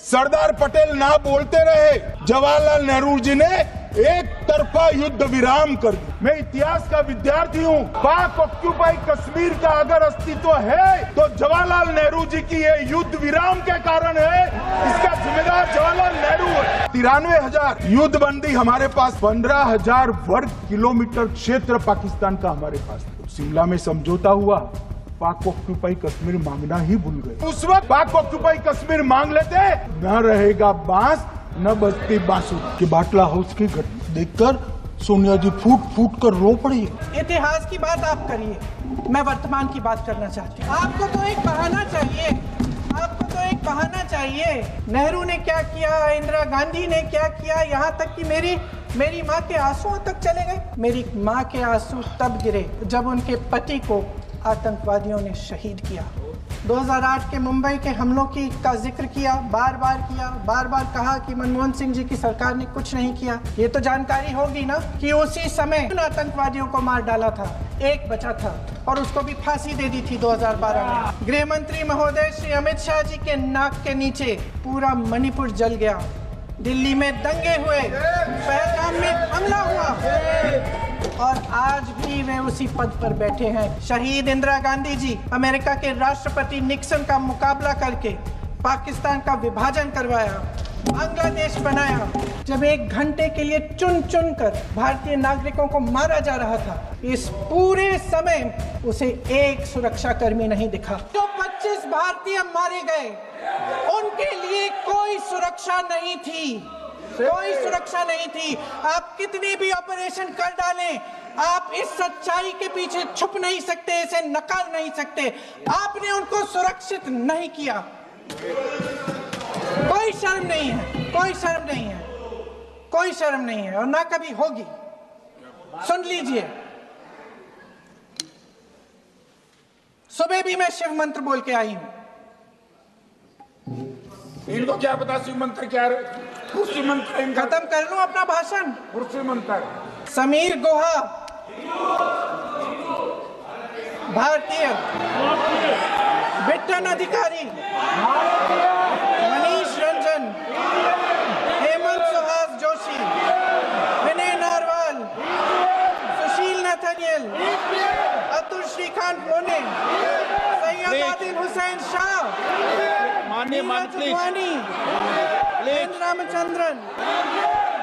सरदार पटेल ना बोलते रहे, जवाहरलाल नेहरू जी ने एक तरफा युद्ध विराम कर दिया। मैं इतिहास का विद्यार्थी हूँ। पाक ऑक्यूपाई कश्मीर का अगर अस्तित्व है तो जवाहरलाल नेहरू जी की ये युद्ध विराम के कारण है। इसका जिम्मेदार जवाहरलाल नेहरू है। 93,000 युद्ध बंदी हमारे पास, 15,000 वर्ग किलोमीटर क्षेत्र पाकिस्तान का हमारे पास। शिमला में समझौता हुआ, पाक ऑक्यूपाई कश्मीर मांगना ही भूल गए। उस वक्त पाक ऑक्यूपाई कश्मीर मांग लेते, न रहेगा बांस न बजती बांसुरी। कि बाटला हाउस की घटना देखकर सोनिया जी फूट फूट कर रो पड़ी। इतिहास की बात आप करिए, मैं वर्तमान की बात करना चाहती हूँ। आपको तो एक बहाना चाहिए, आपको तो एक बहाना चाहिए। नेहरू ने क्या किया, इंदिरा गांधी ने क्या किया, यहाँ तक कि मेरी माँ के आंसू तक चले गए। मेरी माँ के आंसू तब गिरे जब उनके पति को आतंकवादियों ने शहीद किया। 2008 के मुंबई के हमलों का जिक्र किया, बार बार कहा कि मनमोहन सिंह जी की सरकार ने कुछ नहीं किया। ये तो जानकारी होगी ना कि उसी समय उन आतंकवादियों को मार डाला था, एक बचा था और उसको भी फांसी दे दी थी 2012 में। गृह मंत्री महोदय श्री अमित शाह जी के नाक के नीचे पूरा मणिपुर जल गया, दिल्ली में दंगे हुए, पहलगाम में हमला हुआ और आज भी वे उसी पद पर बैठे हैं। शहीद इंदिरा गांधी जी अमेरिका के राष्ट्रपति निक्सन का मुकाबला करके पाकिस्तान का विभाजन करवाया, बांग्लादेश बनाया। जब 1 घंटे के लिए चुन कर भारतीय नागरिकों को मारा जा रहा था, इस पूरे समय उसे एक सुरक्षा कर्मी नहीं दिखा। जो 25 भारतीय मारे गए उनके लिए कोई सुरक्षा नहीं थी, कोई सुरक्षा नहीं थी। आप कितने भी ऑपरेशन कर डालें, आप इस सच्चाई के पीछे छुप नहीं सकते, इसे नकार नहीं सकते। आपने उनको सुरक्षित नहीं किया। कोई शर्म नहीं है, कोई शर्म नहीं है, कोई शर्म नहीं है और ना कभी होगी। सुन लीजिए, सुबह भी मैं शिव मंत्र बोल के आई हूं। इनको क्या पता शिव मंत्र क्या है? कुर्सी मंत्र। खत्म कर लूं अपना भाषण। कुर्सी मंत्र। समीर गुहा भारतीय, बिट्टन अधिकारी, मनीष रंजन, हेमंत सुहास जोशी, विनय नारवाल, सुशील नथनियल, अतुल श्रीकांत पुणे, सैयद आदिल हुसैन शाह, नीरज रामचंद्रन,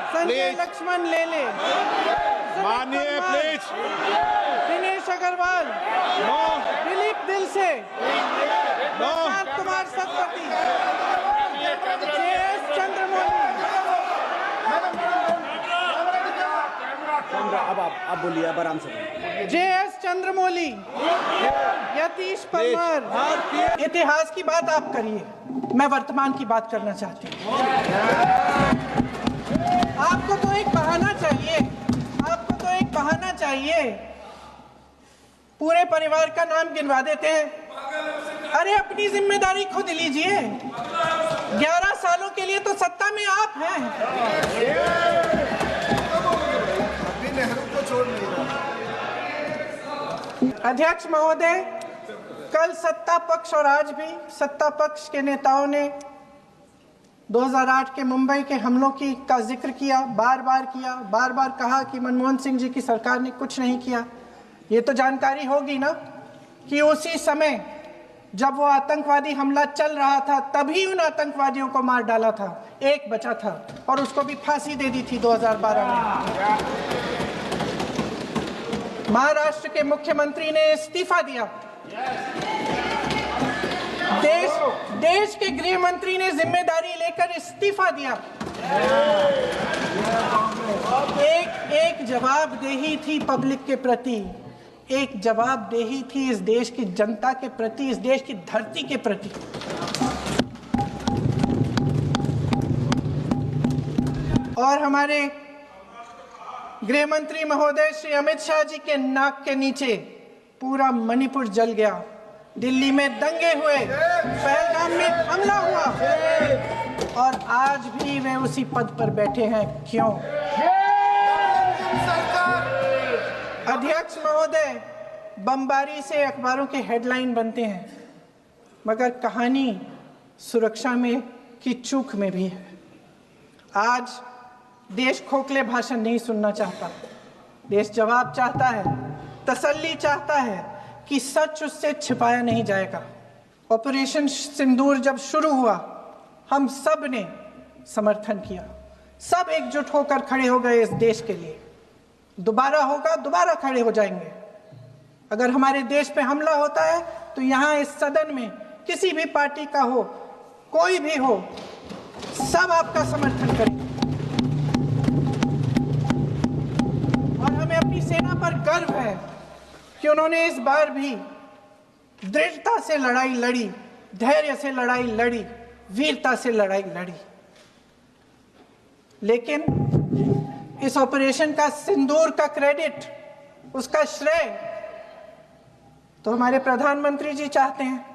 संजय लक्ष्मण लेले, मानिए प्लीज, दिनेश अग्रवाल, दिलीप दिल से, प्रशांत कुमार सतपति, JS चंद्रमौली। अब आप बोलिए, अब आराम से। JS चंद्रमौली, यतीश परमार। इतिहास की बात आप करिए, मैं वर्तमान की बात करना चाहती हूँ। आपको तो एक बहाना चाहिए, आपको तो एक बहाना चाहिए। पूरे परिवार का नाम गिनवा देते हैं। अरे अपनी जिम्मेदारी खुद लीजिए। 11 सालों के लिए तो सत्ता में आप हैं। अध्यक्ष महोदय, कल सत्ता पक्ष और आज भी सत्ता पक्ष के नेताओं ने 2008 के मुंबई के हमलों का जिक्र किया, बार बार कहा कि मनमोहन सिंह जी की सरकार ने कुछ नहीं किया। ये तो जानकारी होगी ना कि उसी समय जब वो आतंकवादी हमला चल रहा था, तभी उन आतंकवादियों को मार डाला था, एक बचा था और उसको भी फांसी दे दी थी 2012 में। महाराष्ट्र के मुख्यमंत्री ने इस्तीफा दिया। देश के गृह मंत्री ने जिम्मेदारी लेकर इस्तीफा दिया। एक जवाबदेही थी पब्लिक के प्रति, एक जवाबदेही थी इस देश की जनता के प्रति, इस देश की धरती के प्रति। और हमारे गृह मंत्री महोदय श्री अमित शाह जी के नाक के नीचे पूरा मणिपुर जल गया, दिल्ली में दंगे हुए, पहलगाम में हमला हुआ और आज भी वे उसी पद पर बैठे हैं। क्यों? अध्यक्ष महोदय, बमबारी से अखबारों के हेडलाइन बनते हैं, मगर कहानी सुरक्षा में की चूक में भी है। आज देश खोखले भाषण नहीं सुनना चाहता, देश जवाब चाहता है, तसल्ली चाहता है कि सच उससे छिपाया नहीं जाएगा। ऑपरेशन सिंदूर जब शुरू हुआ, हम सब ने समर्थन किया, सब एकजुट होकर खड़े हो गए इस देश के लिए। दोबारा होगा, दोबारा खड़े हो जाएंगे। अगर हमारे देश पे हमला होता है तो यहाँ इस सदन में किसी भी पार्टी का हो, कोई भी हो, सब आपका समर्थन करेंगे। और हमें अपनी सेना पर गर्व है कि उन्होंने इस बार भी दृढ़ता से लड़ाई लड़ी, धैर्य से लड़ाई लड़ी, वीरता से लड़ाई लड़ी। लेकिन इस ऑपरेशन का सिंदूर का क्रेडिट, उसका श्रेय तो हमारे प्रधानमंत्री जी चाहते हैं।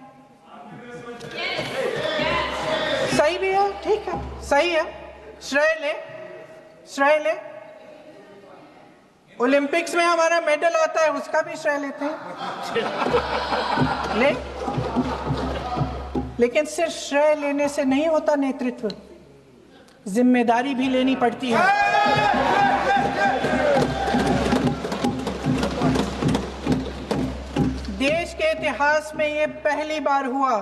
सही भी है, ठीक है, सही है, श्रेय ले, श्रेय ले। ओलंपिक्स में हमारा मेडल आता है, उसका भी श्रेय लेते हैं, ले। लेकिन सिर्फ श्रेय लेने से नहीं होता नेतृत्व, जिम्मेदारी भी लेनी पड़ती है। देश के इतिहास में ये पहली बार हुआ,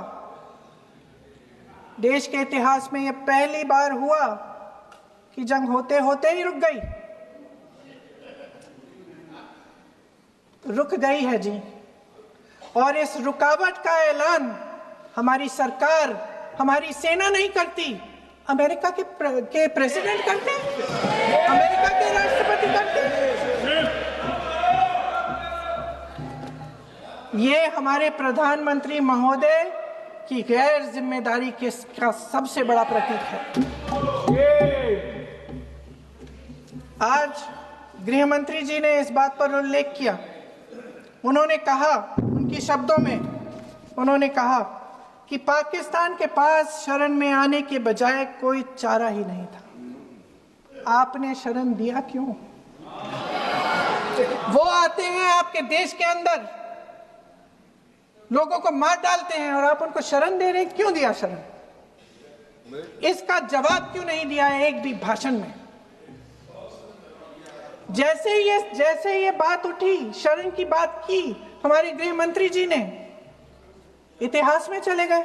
देश के इतिहास में ये पहली बार हुआ कि जंग होते होते ही रुक गई, रुक गई है जी। और इस रुकावट का ऐलान हमारी सरकार, हमारी सेना नहीं करती, अमेरिका के प्रेसिडेंट करते हैं, अमेरिका के राष्ट्रपति करते हैं। ये हमारे प्रधानमंत्री महोदय की गैर जिम्मेदारी का सबसे बड़ा प्रतीक है। आज गृह मंत्री जी ने इस बात पर उल्लेख किया। उन्होंने कहा, उनके शब्दों में उन्होंने कहा कि पाकिस्तान के पास शरण में आने के बजाय कोई चारा ही नहीं था। आपने शरण दिया क्यों? वो आते हैं आपके देश के अंदर, लोगों को मार डालते हैं और आप उनको शरण दे रहे हैं। क्यों दिया शरण? इसका जवाब क्यों नहीं दिया है एक भी भाषण में? जैसे ये बात उठी, शरण की बात की, हमारे गृह मंत्री जी ने इतिहास में चले गए।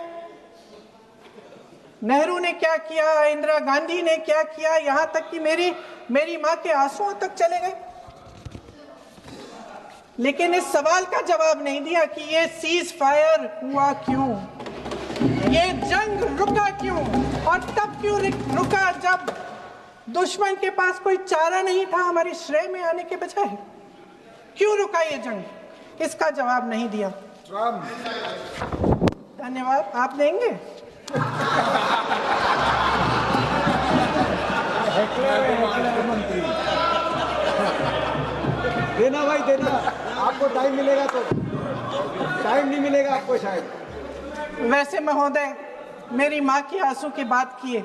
नेहरू ने क्या किया, इंदिरा गांधी ने क्या किया, यहां तक कि मेरी मां के आंसुओं तक चले गए। लेकिन इस सवाल का जवाब नहीं दिया कि ये सीज फायर हुआ क्यों, ये जंग रुका क्यों, और तब क्यों रुका जब दुश्मन के पास कोई चारा नहीं था हमारे श्रेय में आने के बजाय। क्यों रुका ये जंग? इसका जवाब नहीं दिया। धन्यवाद, आप देंगे? देना भाई देना, आपको टाइम मिलेगा तो, टाइम नहीं मिलेगा आपको शायद। वैसे महोदय, मेरी माँ की आंसू की बात किए,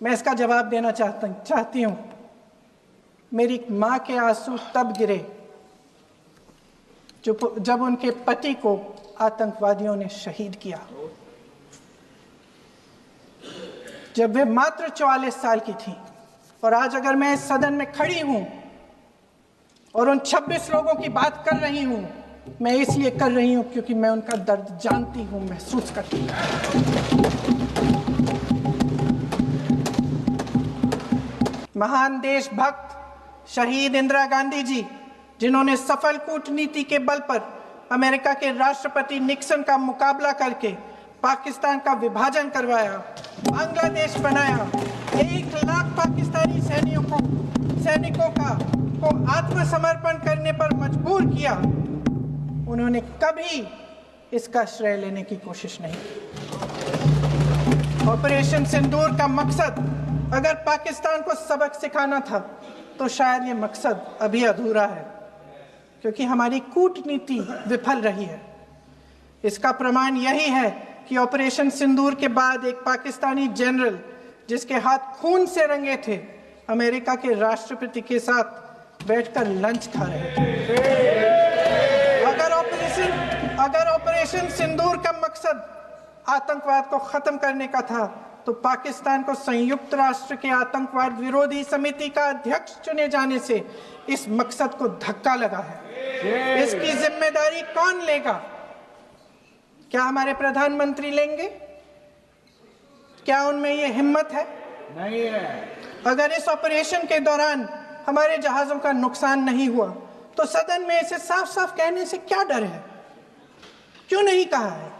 मैं इसका जवाब देना चाहती हूँ। मेरी माँ के आंसू तब गिरे जब उनके पति को आतंकवादियों ने शहीद किया, जब वे मात्र 44 साल की थी। और आज अगर मैं इस सदन में खड़ी हूं और उन 26 लोगों की बात कर रही हूं, मैं इसलिए कर रही हूं क्योंकि मैं उनका दर्द जानती हूं, महसूस करती हूं। महान देशभक्त शहीद इंदिरा गांधी जी, जिन्होंने सफल कूटनीति के बल पर अमेरिका के राष्ट्रपति निक्सन का मुकाबला करके पाकिस्तान का विभाजन करवाया, बांग्लादेश बनाया, 1 लाख पाकिस्तानी सैनिकों को आत्मसमर्पण करने पर मजबूर किया, उन्होंने कभी इसका श्रेय लेने की कोशिश नहीं की। ऑपरेशन सिंदूर का मकसद अगर पाकिस्तान को सबक सिखाना था तो शायद ये मकसद अभी अधूरा है, क्योंकि हमारी कूटनीति विफल रही है। इसका प्रमाण यही है कि ऑपरेशन सिंदूर के बाद एक पाकिस्तानी जनरल, जिसके हाथ खून से रंगे थे, अमेरिका के राष्ट्रपति के साथ बैठकर लंच खा रहे थे। अगर ऑपरेशन सिंदूर का मकसद आतंकवाद को खत्म करने का था तो पाकिस्तान को संयुक्त राष्ट्र के आतंकवाद विरोधी समिति का अध्यक्ष चुने जाने से इस मकसद को धक्का लगा है। इसकी जिम्मेदारी कौन लेगा? क्या हमारे प्रधानमंत्री लेंगे? क्या उनमें ये हिम्मत है? नहीं है। अगर इस ऑपरेशन के दौरान हमारे जहाजों का नुकसान नहीं हुआ तो सदन में इसे साफ साफ कहने से क्या डर है? क्यों नहीं कहा है?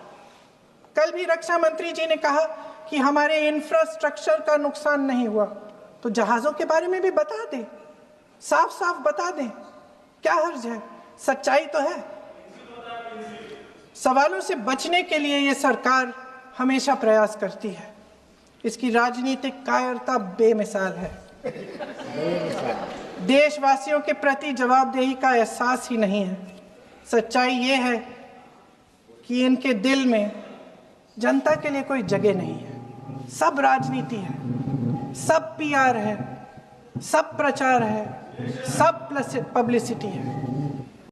कल भी रक्षा मंत्री जी ने कहा कि हमारे इंफ्रास्ट्रक्चर का नुकसान नहीं हुआ, तो जहाजों के बारे में भी बता दें, साफ साफ बता दें, क्या हर्ज है? सच्चाई तो है। सवालों से बचने के लिए ये सरकार हमेशा प्रयास करती है। इसकी राजनीतिक कायरता बेमिसाल है। देशवासियों के प्रति जवाबदेही का एहसास ही नहीं है। सच्चाई ये है कि इनके दिल में जनता के लिए कोई जगह नहीं है। सब राजनीति है, सब पीआर है, सब प्रचार है, सब पब्लिसिटी है।